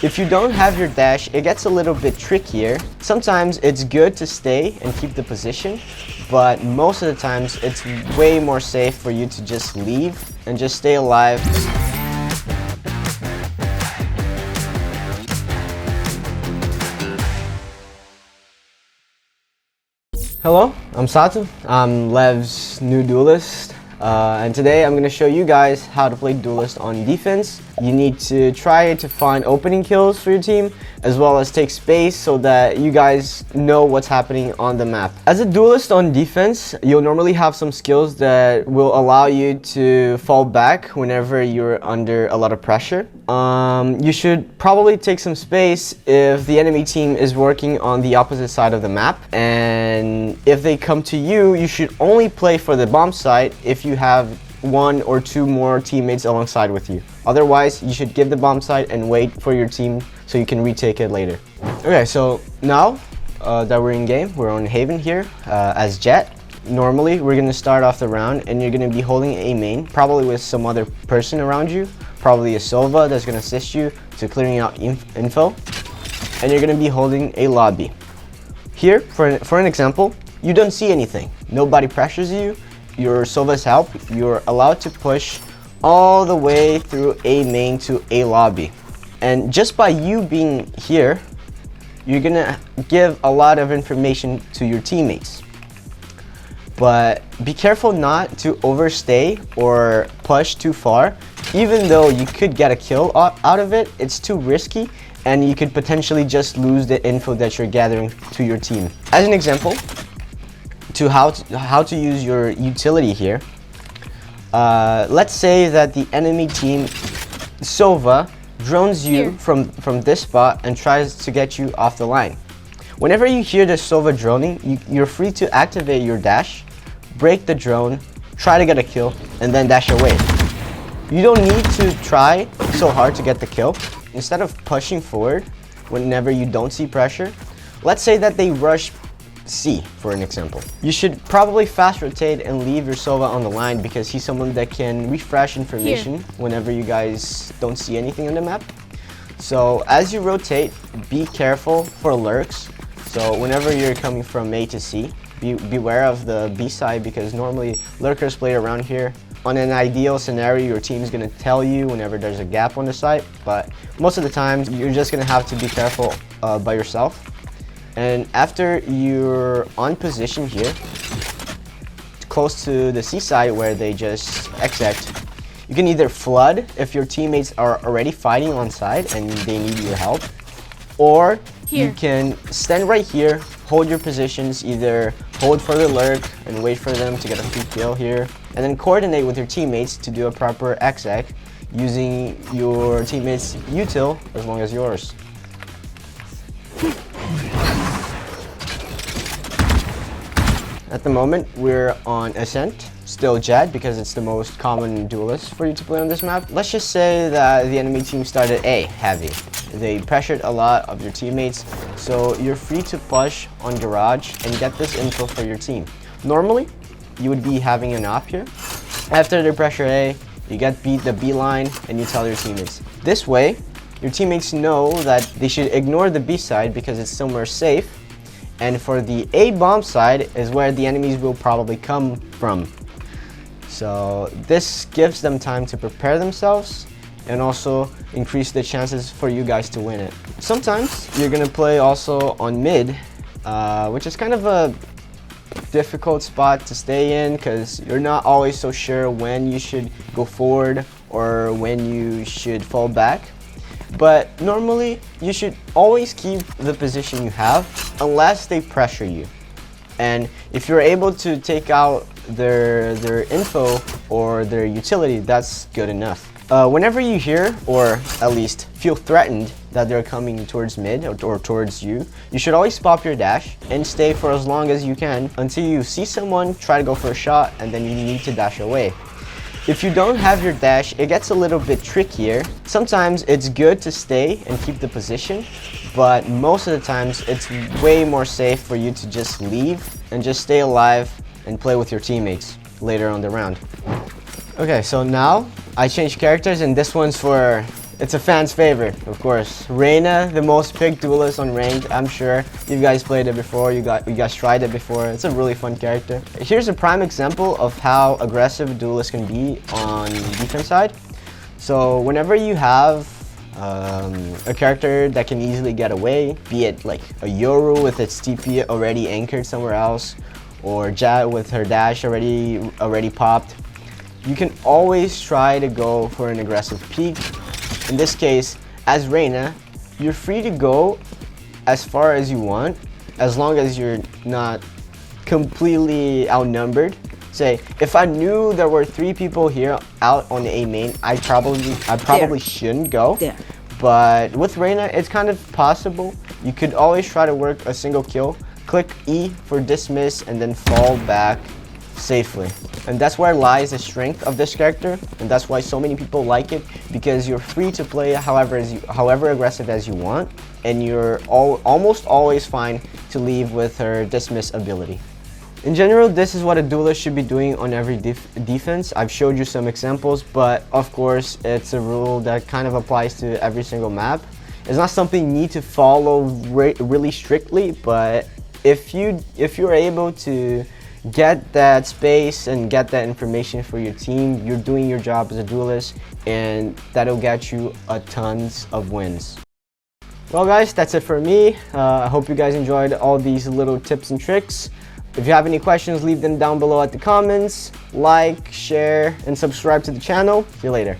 If you don't have your dash, it gets a little bit trickier. Sometimes it's good to stay and keep the position, but most of the times it's way more safe for you to just leave and just stay alive. Hello, I'm Sato. I'm Lev's new duelist. And today I'm going to show you guys how to play Duelist on defense. You need to try to find opening kills for your team, as well as take space so that you guys know what's happening on the map. As a Duelist on defense, you'll normally have some skills that will allow you to fall back whenever you're under a lot of pressure. You should probably take some space if the enemy team is working on the opposite side of the map, and if they come to you, you should only play for the bomb site if you have one or two more teammates alongside with you. Otherwise, you should give the bomb site and wait for your team so you can retake it later. Okay, so now that we're in game, we're on Haven here as Jett. Normally, we're going to start off the round and you're going to be holding a main, probably with some other person around you, probably a Sova that's going to assist you to clearing out info, and you're going to be holding a lobby. Here, for an example, you don't see anything. Nobody pressures you. Your Sova's help, you're allowed to push all the way through a main to a lobby. And just by you being here, you're gonna give a lot of information to your teammates. But be careful not to overstay or push too far. Even though you could get a kill out of it, it's too risky and you could potentially just lose the info that you're gathering to your team. As an example, to how to use your utility here. Let's say that the enemy team Sova drones you from this spot and tries to get you off the line. Whenever you hear the Sova droning, you're free to activate your dash, break the drone, try to get a kill, and then dash away. You don't need to try so hard to get the kill. Instead of pushing forward whenever you don't see pressure, let's say that they rush C, for an example. You should probably fast rotate and leave your Sova on the line because he's someone that can refresh information whenever you guys don't see anything on the map. So as you rotate, be careful for lurks. So whenever you're coming from A to C, beware of the B side because normally lurkers play around here. On an ideal scenario, your team is going to tell you whenever there's a gap on the site, but most of the time you're just going to have to be careful by yourself. And after you're on position here, close to the C side where they just exec, you can either flood if your teammates are already fighting on side and they need your help, or you can stand right here, hold your positions, either hold for the lurk and wait for them to get a free kill here, and then coordinate with your teammates to do a proper exec using your teammates' util as long as yours. At the moment, we're on Ascent, still Jett because it's the most common duelist for you to play on this map. Let's just say that the enemy team started A, heavy. They pressured a lot of your teammates, so you're free to push on Garage and get this info for your team. Normally, you would be having an op here. After they pressure A, you get the B line and you tell your teammates. This way, your teammates know that they should ignore the B side because it's somewhere safe. And for the A bomb side is where the enemies will probably come from. So this gives them time to prepare themselves and also increase the chances for you guys to win it. Sometimes you're gonna play also on mid, which is kind of a difficult spot to stay in because you're not always so sure when you should go forward or when you should fall back. But normally, you should always keep the position you have unless they pressure you. And if you're able to take out their info or their utility, that's good enough. Whenever you hear, or at least feel threatened that they're coming towards mid or towards you, you should always pop your dash and stay for as long as you can until you see someone, try to go for a shot, and then you need to dash away. If you don't have your dash, it gets a little bit trickier. Sometimes it's good to stay and keep the position, but most of the times it's way more safe for you to just leave and just stay alive and play with your teammates later on the round. Okay, so now I changed characters and this one's for It's a fan's favorite, of course. Reyna, the most picked duelist on ranked. I'm sure you guys played it before. You guys tried it before. It's a really fun character. Here's a prime example of how aggressive a duelist can be on defense side. So whenever you have a character that can easily get away, be it like a Yoru with its TP already anchored somewhere else, or Jett with her dash already popped, you can always try to go for an aggressive peek. In this case, as Reyna, you're free to go as far as you want, as long as you're not completely outnumbered. Say, if I knew there were 3 people here out on the A main, I probably shouldn't go. There. But with Reyna, it's kind of possible. You could always try to work a single kill, click E for dismiss, and then fall back safely. And that's where lies the strength of this character, and that's why so many people like it, because you're free to play however aggressive as you want, and you're almost always fine to leave with her dismiss ability. In general, this is what a duelist should be doing on every defense. I've showed you some examples, but of course it's a rule that kind of applies to every single map. It's not something you need to follow really strictly, but if you're able to get that space and get that information for your team, you're doing your job as a duelist, and that'll get you a tons of wins. Well guys, that's it for me. I hope you guys enjoyed all these little tips and tricks. If you have any questions, leave them down below at the comments. Like, share, and subscribe to the channel. See you later.